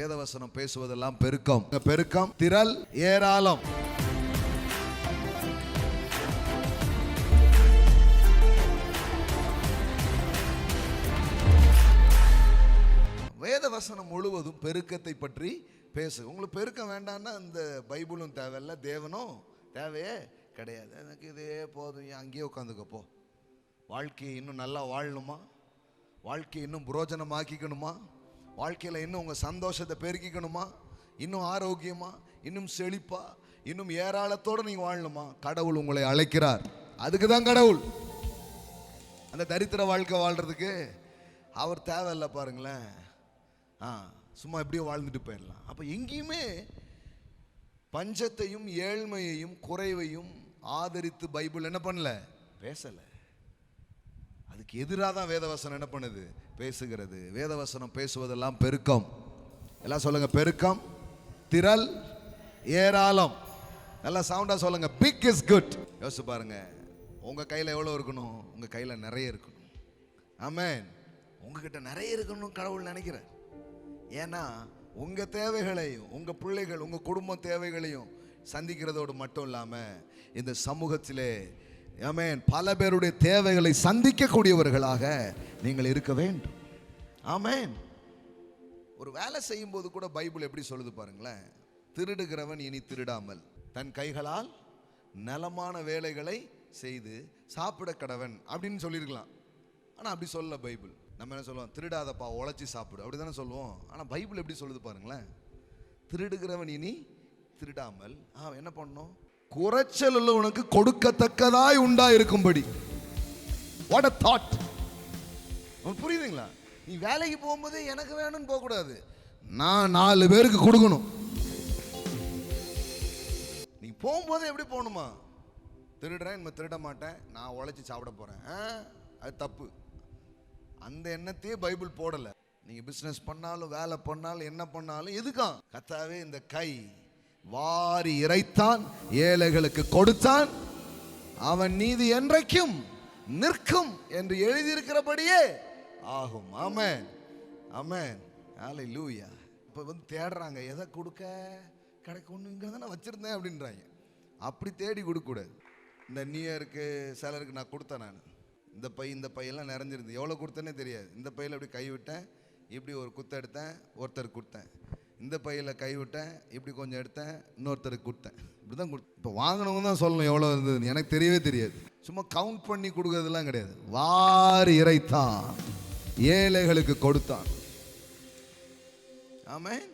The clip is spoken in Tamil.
வேதவசனம் பேசுவதெல்லாம் பெருக்கம். பெருக்கம், திரள், ஏராளம். வேதவசனம் முழுவதும் பெருக்கத்தை பற்றி பேசு. உங்களுக்கு பெருக்கம் வேண்டாம்னா இந்த பைபிளும் தேவையில்ல, தேவனும் தேவையே கிடையாது. எனக்கு இதே போதும், அங்கேயே உட்காந்துக்கப்போ. வாழ்க்கையை இன்னும் நல்லா வாழணுமா, வாழ்க்கையை இன்னும் புரோஜனமாக்கிக்கணுமா, வாழ்க்கையில் இன்னும் உங்கள் சந்தோஷத்தை பெருக்கிக்கணுமா, இன்னும் ஆரோக்கியமா, இன்னும் செழிப்பா, இன்னும் ஏராளத்தோடு நீங்கள் வாழணுமா, கடவுள் உங்களை அழைக்கிறார். அதுக்கு தான் கடவுள். அந்த தரித்திர வாழ்க்கை வாழ்கிறதுக்கு அவர் தேவையில்லை. பாருங்களேன், சும்மா எப்படியோ வாழ்ந்துட்டு போயிடலாம். அப்போ எங்கேயுமே பஞ்சத்தையும் ஏழ்மையையும் குறைவையும் ஆதரித்து பைபிள் என்ன பண்ணல, பேசலை. அதுக்கு எதிராக தான் வேதவசனம் என்ன பண்ணுது, பேசுகிறது. வேதவசனம் பேசுவதெல்லாம் பெருக்கம். எல்லாம் சொல்லுங்க, பெருக்கம், திரள், ஏராளம். நல்லா சவுண்டா சொல்லுங்க, பிக் இஸ் குட். யோசிச்சு பாருங்க, உங்க கையில எவ்வளவு இருக்கணும், உங்க கையில நிறைய இருக்கணும். ஆமென். உங்ககிட்ட நிறைய இருக்கணும் கடவுள் நினைக்கிறார். ஏன்னா உங்க தேவைகளையும் உங்க பிள்ளைகள் உங்க குடும்ப தேவைகளையும் சந்திக்கிறதோடு மட்டும் இல்லாம இந்த சமூகத்திலே ஆமென் பல பேருடைய தேவைகளை சந்திக்கக்கூடியவர்களாக நீங்கள் இருக்க வேண்டும். ஆமென். ஒரு வேலை செய்யும் போது கூட பைபிள் எப்படி சொல்லுது பாருங்களேன், திருடுகிறவன் இனி திருடாமல் தன் கைகளால் நலமான வேலைகளை செய்து சாப்பிட கடவன் அப்படின்னு சொல்லியிருக்கலாம். ஆனால் அப்படி சொல்ல பைபிள். நம்ம என்ன சொல்லுவோம், திருடாதப்பா, உழைச்சி சாப்பிடு, அப்படி தானே சொல்லுவோம். ஆனால் பைபிள் எப்படி சொல்லுது பாருங்களேன், திருடுகிறவன் இனி திருடாமல் என்ன பண்ணணும், குறைச்சல் உள்ளவனுக்கு கொடுக்கத்தக்கதாய் உண்டா இருக்கும்படி. What a thought. புரியுதுங்களா? நீ வேலைக்கு போகும்போது எனக்கு வேணும்னு போகக்கூடாது, நான் 4 பேருக்கு கொடுக்கணும். நீ போகும்போது எப்படி போகணுமா, திருடுறேன் இனிமே திருட மாட்டேன், நான் உழைச்சி சாப்பிட போறேன், அது தப்பு. அந்த எண்ணத்தையே பைபிள் போடலை. நீங்க பிசினஸ் பண்ணாலும் வேலை பண்ணாலும் என்ன பண்ணாலும் எதுக்கான், கர்த்தாவே இந்த கை வாரி இறைத்தான், ஏழைகளுக்கு கொடுத்தான், அவன் நீதி என்றைக்கும் நிற்கும் என்று எழுதியிருக்கிறபடியே ஆகும். ஆமென், ஆமென், ஹல்லேலூயா. இப்போ வந்து தேடுறாங்க, எதை கொடுக்க, கடைக்கு ஒன்று இங்கே தானே வச்சிருந்தேன் அப்படின்றாங்க. அப்படி தேடி கொடுக்கக்கூடாது. இந்த நியூ இயருக்கு சிலருக்கு நான் கொடுத்தேன், நான் இந்த பையெல்லாம் நிறைஞ்சிருந்து, எவ்வளோ கொடுத்தேன்னே தெரியாது. இந்த பையில் அப்படி கை விட்டேன், இப்படி ஒரு குத்த எடுத்தேன், ஒருத்தருக்கு கொடுத்தேன். இந்த பையில் கை விட்டேன், இப்படி கொஞ்சம் எடுத்தேன், இன்னொருத்தருக்கு கொடுத்தேன். இப்படி தான் கொடுத்தேன். இப்போ வாங்கினவங்க தான் சொல்லணும் எவ்வளோ இருந்தது, எனக்கு தெரியவே தெரியாது. சும்மா கவுண்ட் பண்ணி கொடுக்கறதுலாம் கிடையாது. வாரி இறைத்தான், ஏழைகளுக்கு கொடுத்தான். ஆமென்.